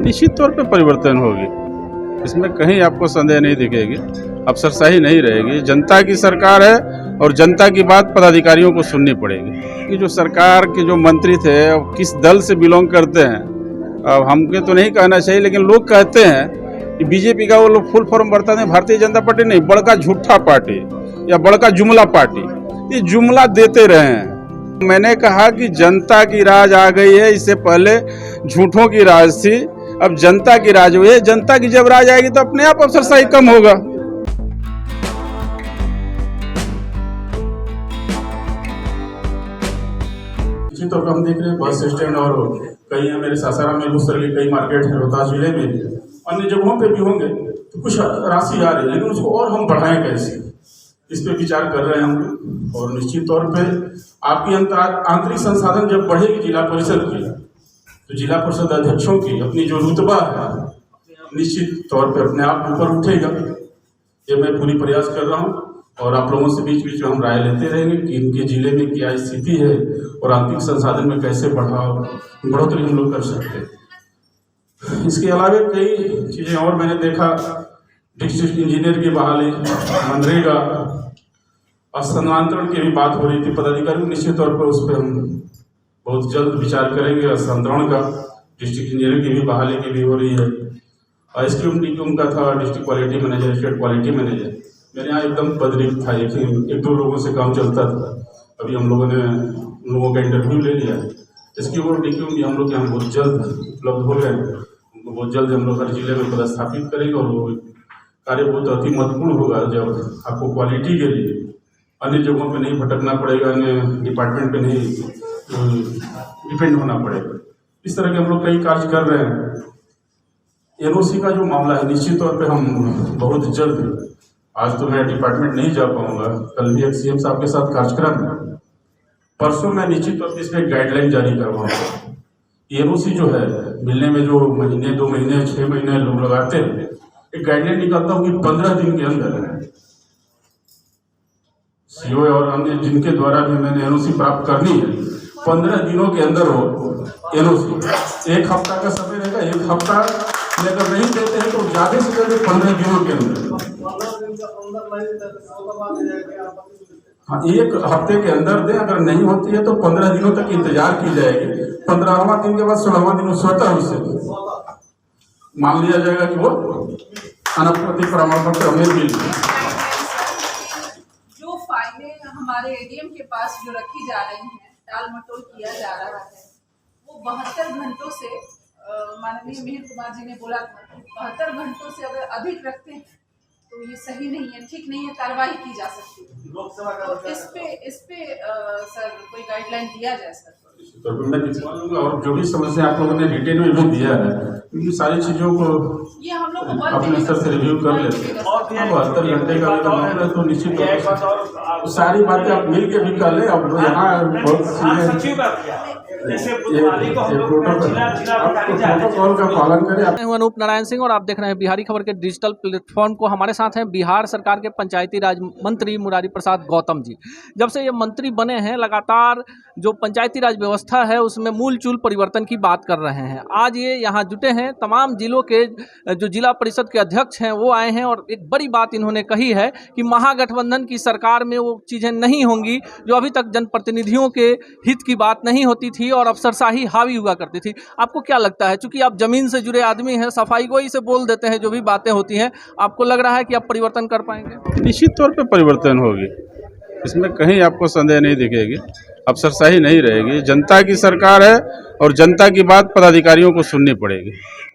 निश्चित तौर पे परिवर्तन होगी, इसमें कहीं आपको संदेह नहीं दिखेगी। अफसरशाही नहीं रहेगी, जनता की सरकार है और जनता की बात पदाधिकारियों को सुननी पड़ेगी। कि जो सरकार के जो मंत्री थे अब किस दल से बिलोंग करते हैं, अब हमको तो नहीं कहना चाहिए, लेकिन लोग कहते हैं कि बीजेपी का वो लोग फुल फॉर्म बताते हैं भारतीय जनता पार्टी नहीं, बड़का झूठा पार्टी या बड़का जुमला पार्टी, ये जुमला देते रहे हैं। मैंने कहा कि जनता की राज आ गई है, इससे पहले झूठों की राज थी, अब जनता की राज हुई है। जनता की जब राज आएगी तो अपने आप अफसरशाही कम होगा। निश्चित तौर पर हम देख रहे हैं बस स्टैंड और कई मेरे सासाराम में उस तरह के कई मार्केट है, रोहतास जिले में भी अन्य जगहों पे भी होंगे, तो कुछ राशि आ रही है, लेकिन उसको और हम बढ़ाएं कैसे, इस पे विचार कर रहे हैं हम लोग। और निश्चित तौर पे आपकी आंतरिक संसाधन जब बढ़ेगी जिला परिषद की, तो जिला परिषद अध्यक्षों की अपनी जो रुतबा है निश्चित तौर पे अपने आप ऊपर उठेगा। ये मैं पूरी प्रयास कर रहा हूँ और आप लोगों से बीच बीच में हम राय लेते रहेंगे कि इनके जिले में क्या स्थिति है और आंतरिक संसाधन में कैसे बढ़ोतरी हम लोग कर सकते हैं। इसके अलावा कई चीज़ें और मैंने देखा, डिस्ट्रिक्ट इंजीनियर की बहाली, मनरेगा, स्थानांतरण की भी बात हो रही थी पदाधिकारी। निश्चित तौर पर उस पर हम बहुत जल्द विचार करेंगे। स्थानांतरण का, डिस्ट्रिक्ट इंजीनियर की भी बहाली की भी हो रही है। एसक्यूम डीक्यूम का था, district quality manager, state quality manager, मेरे यहाँ एकदम पदरिक्त था, एक दो लोगों से काम चलता था। अभी हम लोगों ने उन लोगों का इंटरव्यू ले लिया है। एसक्यूम और डीक्यूम भी हम लोग यहाँ बहुत जल्द उपलब्ध हो गए, उनको बहुत जल्द हम लोग हर जिले में पदस्थापित करेंगे और वो कार्य बहुत अति महत्वपूर्ण होगा जब आपको क्वालिटी के लिए अन्य जगहों पे नहीं भटकना पड़ेगा, अन्य डिपार्टमेंट पे नहीं डिपेंड होना पड़ेगा। इस तरह के हम लोग कई कार्य कर रहे हैं। एनओसी का जो मामला है निश्चित तौर पे हम बहुत जल्द, आज तो मैं डिपार्टमेंट नहीं जा पाऊंगा, कल भी एक सीएम साहब के साथ कार्यक्रम है, परसों मैं निश्चित तौर पर इसमें गाइडलाइन जारी करवाऊंगा। एनओसी जो है मिलने में जो महीने, 2 महीने, 6 महीने लोग लगाते हैं, एक गाइडलाइन निकालता हूँ कि 15 दिन के अंदर सीओ और अन्य जिनके द्वारा भी मैंने एनओसी प्राप्त करनी है, 15 दिनों के अंदर हो एनओसी। 1 हफ्ता का समय रहेगा, 1 हफ्ता अगर नहीं देते हैं तो ज्यादा से ज्यादा 15 दिनों के अंदर, हाँ 1 हफ्ते के अंदर दें। अगर नहीं होती है तो 15 दिनों तक इंतजार की जाएगी। 15वां दिन के बाद 16वां दिन स्वतः उससे मान लिया जाएगा कि वो अनापत्ति प्रमाण पत्र हमें मिल गया। जो फाइलें हमारे एडीएम के पास जो रखी जा रही हैं, टाल मटोल किया जा रहा है, वो 72 घंटों से माननीय मिहिर कुमार जी ने बोला था कि 72 घंटों से अगर अधिक रखते हैं तो ये सही नहीं है, ठीक नहीं है, कार्रवाई की जा सकती है। तो इस पे सर कोई गाइडलाइन दिया जाए सर। तो मैं दिखवाऊंगा और जो भी समस्या आप लोगों ने डिटेल में भी दिया है, क्योंकि सारी चीजों को ये हम लोग अपने स्तर से रिव्यू कर लेते हैं। 72 घंटे का अगर मामला तो निश्चित तौर पर सारी बातें आप मिल के भी कर ले। अब यहाँ बहुत प्रोटोकॉल का पालन करें। मैं हूं अनूप नारायण सिंह और आप देख रहे हैं बिहारी खबर के डिजिटल प्लेटफॉर्म को। हमारे साथ हैं बिहार सरकार के पंचायती राज मंत्री मुरारी प्रसाद गौतम जी। जब से ये मंत्री बने हैं लगातार जो पंचायती राज व्यवस्था है उसमें मूल चूल परिवर्तन की बात कर रहे हैं। आज ये यहाँ जुटे हैं, तमाम जिलों के जो जिला परिषद के अध्यक्ष हैं वो आए हैं और एक बड़ी बात इन्होंने कही है कि महागठबंधन की सरकार में वो चीज़ें नहीं होंगी जो अभी तक जनप्रतिनिधियों के हित की बात नहीं होती थी और अफसरशाही हावी हुआ करती थी। आपको क्या लगता है, चूंकि आप जमीन से जुड़े आदमी हैं, सफाई गोई से बोल देते हैं जो भी बातें होती हैं, आपको लग रहा है कि आप परिवर्तन कर पाएंगे? निश्चित तौर पे परिवर्तन होगी, इसमें कहीं आपको संदेह नहीं दिखेगी। अफसरशाही नहीं रहेगी, जनता की सरकार है और जनता की बात पदाधिकारियों को सुननी पड़ेगी।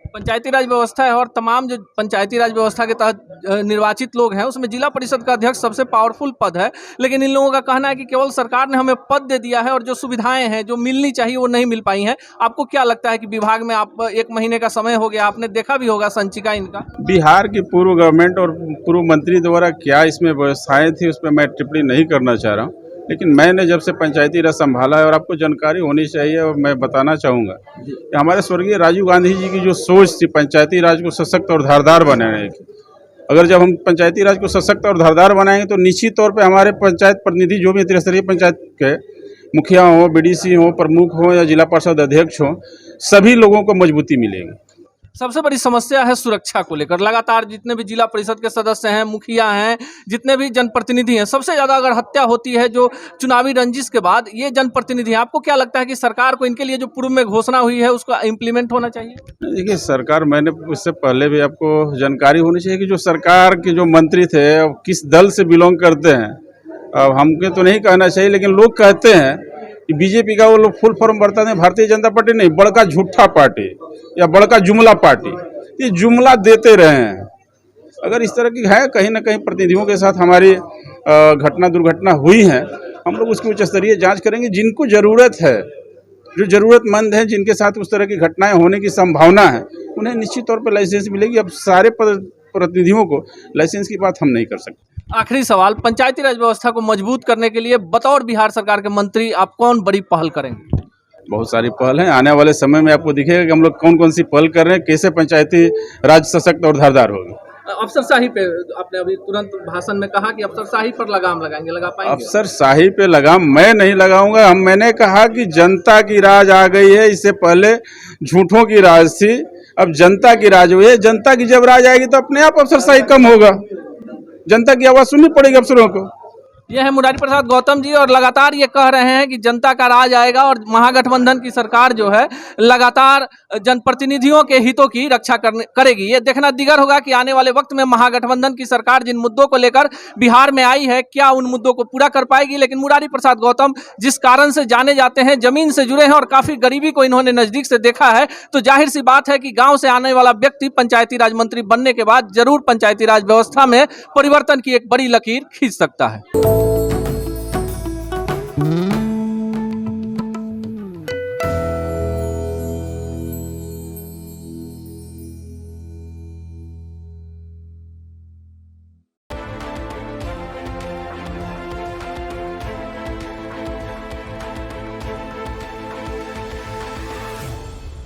पंचायती राज व्यवस्था है और तमाम जो पंचायती राज व्यवस्था के तहत निर्वाचित लोग हैं उसमें जिला परिषद का अध्यक्ष सबसे पावरफुल पद है, लेकिन इन लोगों का कहना है कि केवल सरकार ने हमें पद दे दिया है और जो सुविधाएं हैं जो मिलनी चाहिए वो नहीं मिल पाई हैं। आपको क्या लगता है कि विभाग में आप 1 महीने का समय हो गया, आपने देखा भी होगा संचिका इनका, बिहार की पूर्व गवर्नमेंट और पूर्व मंत्री द्वारा क्या इसमें व्यवस्थाएं थी उस पर मैं टिप्पणी नहीं करना चाह रहा हूँ, लेकिन मैंने जब से पंचायती राज संभाला है और आपको जानकारी होनी चाहिए और मैं बताना चाहूँगा कि हमारे स्वर्गीय राजीव गांधी जी की जो सोच थी पंचायती राज को सशक्त और धारदार बनाने की, अगर जब हम पंचायती राज को सशक्त और धारदार बनाएंगे तो निश्चित तौर पे हमारे पंचायत प्रतिनिधि जो भी त्रिस्तरीय पंचायत के मुखिया हो, बीडीसी हो, प्रमुख हो या जिला परिषद अध्यक्ष हो, सभी लोगों को मजबूती मिलेगी। सबसे बड़ी समस्या है सुरक्षा को लेकर। लगातार जितने भी जिला परिषद के सदस्य हैं, मुखिया हैं, जितने भी जनप्रतिनिधि हैं, सबसे ज़्यादा अगर हत्या होती है जो चुनावी रंजिश के बाद, ये जनप्रतिनिधि हैं। आपको क्या लगता है कि सरकार को इनके लिए जो पूर्व में घोषणा हुई है उसका इम्प्लीमेंट होना चाहिए? देखिए, सरकार, मैंने इससे पहले भी आपको जानकारी होनी चाहिए कि जो सरकार के जो मंत्री थे अब किस दल से बिलोंग करते हैं। अब हमको तो नहीं कहना चाहिए, लेकिन लोग कहते हैं कि बीजेपी का वो लोग फुल फॉर्म बताते हैं भारतीय जनता पार्टी नहीं, बड़का झूठा पार्टी या बड़का जुमला पार्टी। ये जुमला देते रहे हैं। अगर इस तरह की है, कहीं ना कहीं प्रतिनिधियों के साथ हमारी घटना दुर्घटना हुई है, हम लोग उसकी उच्च स्तरीय जांच करेंगे। जिनको ज़रूरत है, जो ज़रूरतमंद हैं, जिनके साथ उस तरह की घटनाएं होने की संभावना है, उन्हें निश्चित तौर पर लाइसेंस मिलेगी। अब सारे प्रतिनिधियों को लाइसेंस की बात हम नहीं कर सकते। आखिरी सवाल, पंचायती राज व्यवस्था को मजबूत करने के लिए बतौर बिहार सरकार के मंत्री आप कौन बड़ी पहल करेंगे? बहुत सारी पहल हैं। आने वाले समय में आपको दिखेगा कि हम लोग कौन कौन सी पहल कर रहे हैं, कैसे पंचायती राज सशक्त और धारदार होगी। अफसरशाही पे आपने अभी तुरंत भाषण में कहा कि अफसरशाही पर लगाम लगाएंगे, लगा पाएंगे? अफसरशाही पे लगाम मैं नहीं लगाऊंगा। मैंने कहा कि जनता की राज आ गई है। इससे पहले झूठों की राज थी, अब जनता की राज हुई है। जनता की जब राज आएगी तो अपने आप अफसरशाही कम होगा। जनता की आवाज सुननी पड़ेगी अफसरों को। यह है मुरारी प्रसाद गौतम जी, और लगातार ये कह रहे हैं कि जनता का राज आएगा और महागठबंधन की सरकार जो है लगातार जनप्रतिनिधियों के हितों की रक्षा करेगी। ये देखना दिगर होगा कि आने वाले वक्त में महागठबंधन की सरकार जिन मुद्दों को लेकर बिहार में आई है, क्या उन मुद्दों को पूरा कर पाएगी। लेकिन मुरारी प्रसाद गौतम जिस कारण से जाने जाते हैं, जमीन से जुड़े हैं और काफी गरीबी को इन्होंने नजदीक से देखा है, तो जाहिर सी बात है कि गाँव से आने वाला व्यक्ति पंचायती राज मंत्री बनने के बाद जरूर पंचायती राज व्यवस्था में परिवर्तन की एक बड़ी लकीर खींच सकता है।